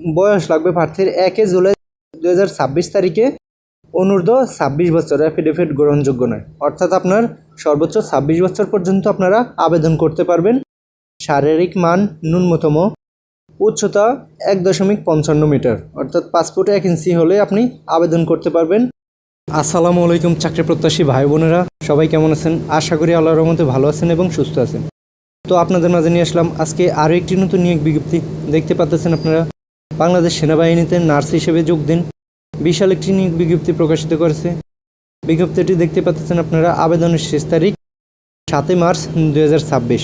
বয়স লাগবে প্রার্থীর 1 জুলাই 2026 তারিখে অনূর্ধ্ব 26 বছর অ্যাফিডেভিট গ্রহণযোগ্য নয়। অর্থাৎ আপনার সর্বোচ্চ 26 বছর পর্যন্ত আপনারা আবেদন করতে পারবেন। শারীরিক মান ন্যূনতম উচ্চতা 1.55 মিটার অর্থাৎ 5 ফুট 1 ইঞ্চি হলে আপনি আবেদন করতে পারবেন। আসসালামু আলাইকুম চাকরি প্রত্যাশী ভাই বোনেরা, সবাই কেমন আছেন? আশা করি আল্লাহর রহমতে ভালো আছেন এবং সুস্থ আছেন। তো আপনাদের মাঝে নিয়ে আসলাম আজকে আরও একটি নতুন নিয়োগ বিজ্ঞপ্তি। দেখতে পাচ্ছেন আপনারা, বাংলাদেশ সেনাবাহিনীতে নার্স হিসেবে যোগ দিন। বিশাল একটি নিয়োগ বিজ্ঞপ্তি প্রকাশিত করেছে। বিজ্ঞপ্তিটি দেখতে পাচ্ছেন আপনারা, আবেদনের শেষ তারিখ 7 মার্চ 2026।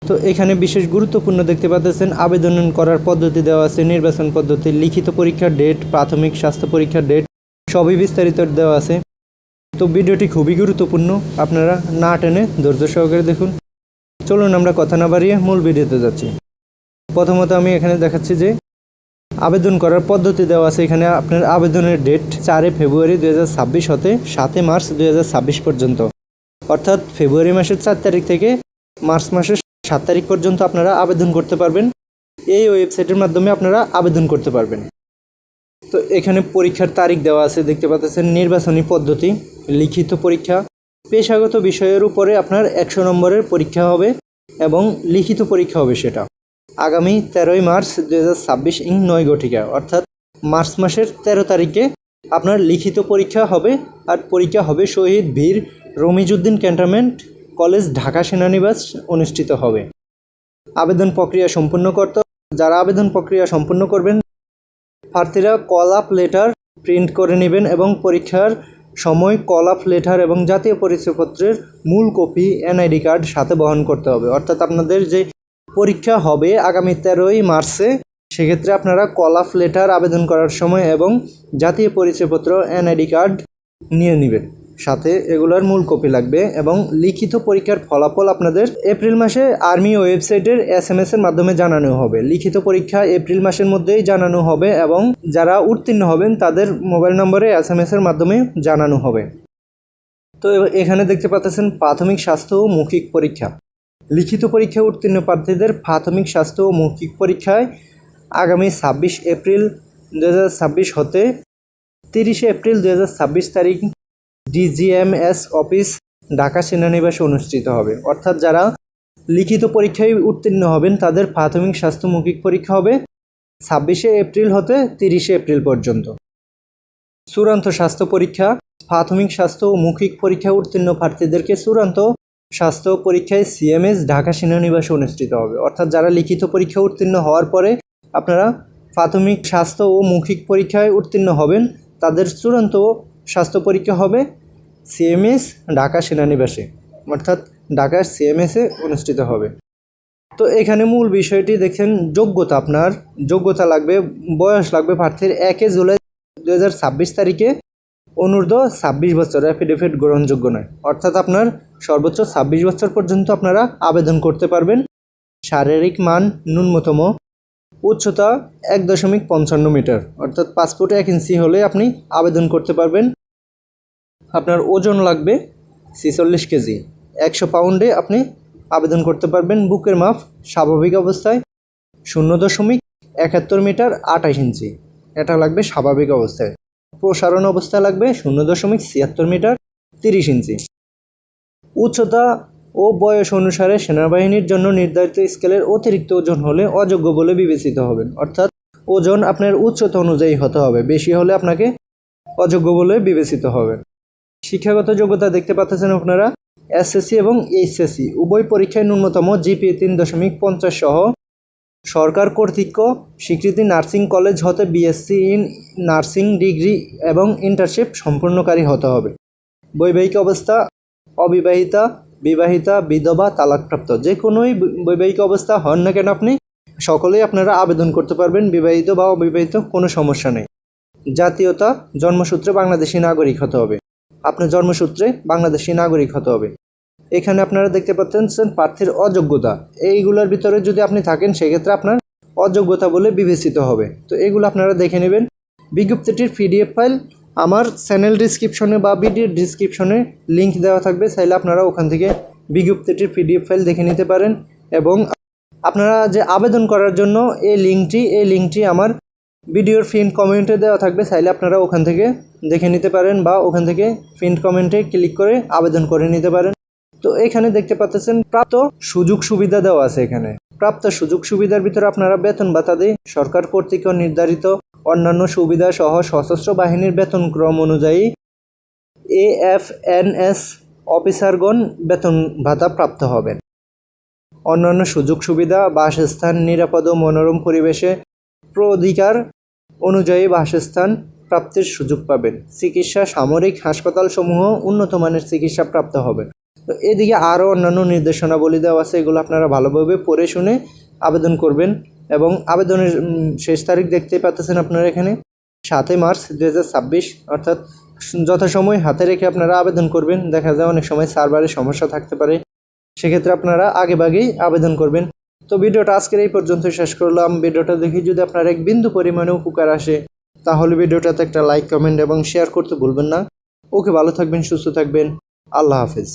তো এখানে বিশেষ গুরুত্বপূর্ণ দেখতে পাচ্ছেন, আবেদন করার পদ্ধতি দেওয়া আছে, নির্বাচন পদ্ধতি, লিখিত পরীক্ষার ডেট, প্রাথমিক স্বাস্থ্য পরীক্ষার ডেট সবই বিস্তারিত দেওয়া আছে। তো ভিডিওটি খুবই গুরুত্বপূর্ণ, আপনারা না টেনে ধৈর্য সহকারে দেখুন। চলুন আমরা কথা না বাড়িয়ে মূল ভিডিওতে যাচ্ছি। প্রথমত আমি এখানে দেখাচ্ছি যে আবেদন করার পদ্ধতি দেওয়া আছে। এখানে আপনার আবেদনের ডেট 4 ফেব্রুয়ারি 2026 হতে 7 মার্চ 2026 পর্যন্ত, অর্থাৎ ফেব্রুয়ারি মাসের 4 তারিখ থেকে মার্চ মাসের 7 তারিখ পর্যন্ত আপনারা আবেদন করতে পারবেন। এই ওয়েবসাইটের মাধ্যমে আপনারা আবেদন করতে পারবেন। তো এখানে পরীক্ষার তারিখ দেওয়া আছে, দেখতে পাচ্ছেন। নির্বাচনী পদ্ধতি, লিখিত পরীক্ষা, পেশাগত বিষয়ের উপরে আপনার 100 নম্বরের পরীক্ষা হবে এবং লিখিত পরীক্ষা হবে সেটা আগামী 13 মার্চ 2026 9 ঘটিকা, অর্থাৎ মার্চ মাসের 13 তারিখে আপনার লিখিত পরীক্ষা হবে। আর পরীক্ষা হবে শহীদ বীর রমিজউদ্দিন ক্যান্টনমেন্ট কলেজ, ঢাকা সেনানিবাস অনুষ্ঠিত হবে। আবেদন প্রক্রিয়া সম্পূর্ণ করতে যারা আবেদন প্রক্রিয়া সম্পূর্ণ করবেন, প্রার্থীরা কল আপ লেটার প্রিন্ট করে নেবেন এবং পরীক্ষার সময় কল আপ লেটার এবং জাতীয় পরিচয়পত্রের মূল কপি, এনআইডি কার্ড সাথে বহন করতে হবে। অর্থাৎ আপনাদের যে পরীক্ষা হবে আগামী 13 মার্চে, সেক্ষেত্রে আপনারা কল আপ লেটার আবেদন করার সময় এবং জাতীয় পরিচয়পত্র, এনআইডি কার্ড নিয়ে নেবেন, সাথে এগুলোর মূল কপি লাগবে। এবং লিখিত পরীক্ষার ফলাফল আপনাদের এপ্রিল মাসে আর্মি ওয়েবসাইটের SMS এর মাধ্যমে জানানো হবে। লিখিত পরীক্ষা এপ্রিল মাসের মধ্যেই জানানো হবে এবং যারা উত্তীর্ণ হবেন তাদের মোবাইল নম্বরে SMS এর মাধ্যমে জানানো হবে। তো এখানে দেখতে পাচ্ছেন প্রাথমিক স্বাস্থ্য ও মৌখিক পরীক্ষা। লিখিত পরীক্ষায় উত্তীর্ণ প্রার্থীদের প্রাথমিক স্বাস্থ্য ও মৌখিক পরীক্ষায় আগামী 26 এপ্রিল 2026 হতে 30 এপ্রিল 2026 তারিখ DGMS অফিস, ঢাকা সেনানিবাসে অনুষ্ঠিত হবে। অর্থাৎ যারা লিখিত পরীক্ষায় উত্তীর্ণ হবেন তাদের প্রাথমিক স্বাস্থ্য মৌখিক পরীক্ষা হবে 26 এপ্রিল হতে 30 এপ্রিল পর্যন্ত। চূড়ান্ত স্বাস্থ্য পরীক্ষা, প্রাথমিক স্বাস্থ্য ও মৌখিক পরীক্ষায় উত্তীর্ণ প্রার্থীদেরকে চূড়ান্ত স্বাস্থ্য পরীক্ষায় CMS ঢাকা সেনানিবাসে অনুষ্ঠিত হবে। অর্থাৎ যারা লিখিত পরীক্ষা উত্তীর্ণ হওয়ার পরে আপনারা প্রাথমিক স্বাস্থ্য ও মৌখিক পরীক্ষায় উত্তীর্ণ হবেন, তাদের চূড়ান্ত স্বাস্থ্য পরীক্ষা হবে CMS ঢাকা সেনানিবাসে, অর্থাৎ ঢাকার CMS-এ অনুষ্ঠিত হবে। তো এখানে মূল বিষয়টি দেখেন, যোগ্যতা। আপনার যোগ্যতা লাগবে, বয়স লাগবে প্রার্থীর 1 জুলাই 2026 তারিখে অনূর্ধ্ব 26 বছর অ্যাফিডেভিট গ্রহণযোগ্য নয়। অর্থাৎ আপনার সর্বোচ্চ 26 বছর পর্যন্ত আপনারা আবেদন করতে পারবেন। শারীরিক মান ন্যূনতম উচ্চতা 1.55 মিটার অর্থাৎ 5 ফুট 1 ইঞ্চি হলে আপনি আবেদন করতে পারবেন। আপনার ওজন লাগবে 46 কেজি, 100 পাউন্ডে আপনি আবেদন করতে পারবেন। বুকের মাপ স্বাভাবিক অবস্থায় 0.71 মিটার 28 ইঞ্চি, এটা লাগবে স্বাভাবিক অবস্থায়। প্রসারণ অবস্থায় লাগবে 0.76 মিটার 30 ইঞ্চি। উচ্চতা ও বয়স অনুসারে সেনাবাহিনীর জন্য নির্ধারিত স্কেলের অতিরিক্ত ওজন হলে অযোগ্য বলে বিবেচিত হবেন। অর্থাৎ ওজন আপনার উচ্চতা অনুযায়ী হতে হবে, বেশি হলে আপনাকে অযোগ্য বলে বিবেচিত হবে। শিক্ষাগত যোগ্যতা দেখতে পাচ্ছেন আপনারা, SSC এবং HSC উভয় পরীক্ষায় ন্যূনতম GPA 3.50 সহ সরকার কর্তৃক স্বীকৃতি নার্সিং কলেজ হতে BSc ইন নার্সিং ডিগ্রি এবং ইন্টার্নশিপ সম্পূর্ণকারী হতে হবে। বৈবাহিক অবস্থা অবিবাহিতা, বিবাহিতা, বিধবা, তালাকপ্রাপ্ত, যে কোনোই বৈবাহিক অবস্থা হন না কেন আপনি সকলেই আপনারা আবেদন করতে পারবেন। বিবাহিত বা অবিবাহিত কোনো সমস্যা নেই। জাতীয়তা জন্মসূত্রে বাংলাদেশি নাগরিক হতে হবে, আপনার জন্মসূত্রে বাংলাদেশি নাগরিক হতে হবে। এখানে আপনারা দেখতে পাচ্ছেন প্রার্থীর অযোগ্যতা, এইগুলোর ভিতরে যদি আপনি থাকেন সেক্ষেত্রে আপনার অযোগ্যতা বলে বিবেচিত হবে। তো এগুলো আপনারা দেখে নেবেন। বিজ্ঞপ্তিটির PDF ফাইল আমার চ্যানেল ডিসক্রিপশনে বা ভিডিও ডিসক্রিপশনে লিঙ্ক দেওয়া থাকবে, চাইলে আপনারা ওখান থেকে বিজ্ঞপ্তিটির PDF ফাইল দেখে নিতে পারেন। এবং আপনারা যে আবেদন করার জন্য এই লিঙ্কটি আমার ভিডিওর পিন কমেন্টে দেওয়া থাকবে, চাইলে আপনারা ওখান থেকে দেখে নিতে পারেন বা ওখান থেকে পিন কমেন্টে ক্লিক করে আবেদন করে নিতে পারেন। তো এখানে দেখতে পাচ্ছেন প্রাপ্ত সুযোগ সুবিধা দেওয়া আছে। এখানে প্রাপ্ত সুযোগ সুবিধার ভিতরে আপনারা বেতন ভাতা দিয়ে সরকার কর্তৃক নির্ধারিত অন্যান্য সুবিধা সহ সশস্ত্র বাহিনীর বেতনক্রম অনুযায়ী AFNS অফিসারগণ বেতন ভাতা প্রাপ্ত হবেন। অন্যান্য সুযোগ সুবিধা: বাসস্থান, নিরাপদ ও মনোরম পরিবেশে প্রধিকার অনুযায়ী বাসস্থান প্রাপ্তির সুযোগ পাবেন। চিকিৎসা: সামরিক হাসপাতালসমূহ উন্নত মানের চিকিৎসা প্রাপ্ত হবে। তো এদিকে আরও অন্যান্য নির্দেশনাবলী দেওয়া আছে, এগুলো আপনারা ভালোভাবে পড়ে শুনে আবেদন করবেন। এবং আবেদনের শেষ তারিখ দেখতেই পাচ্ছেন আপনারা এখানে 7 মার্চ 2026, অর্থাৎ যথাসময় হাতে রেখে আপনারা আবেদন করবেন। দেখা যায় অনেক সময় সার্ভারের সমস্যা থাকতে পারে, সেক্ষেত্রে আপনারা আগেভাগেই আবেদন করবেন। তো ভিডিওটা আজকের এই পর্যন্ত শেষ করলাম। ভিডিওটা দেখে যদি আপনার এক বিন্দু পরিমাণে উপকার আসে তাহলে ভিডিওটাতে একটা লাইক, কমেন্ট এবং শেয়ার করতে ভুলবেন না। ওকে, ভালো থাকবেন, সুস্থ থাকবেন। আল্লাহ হাফেজ।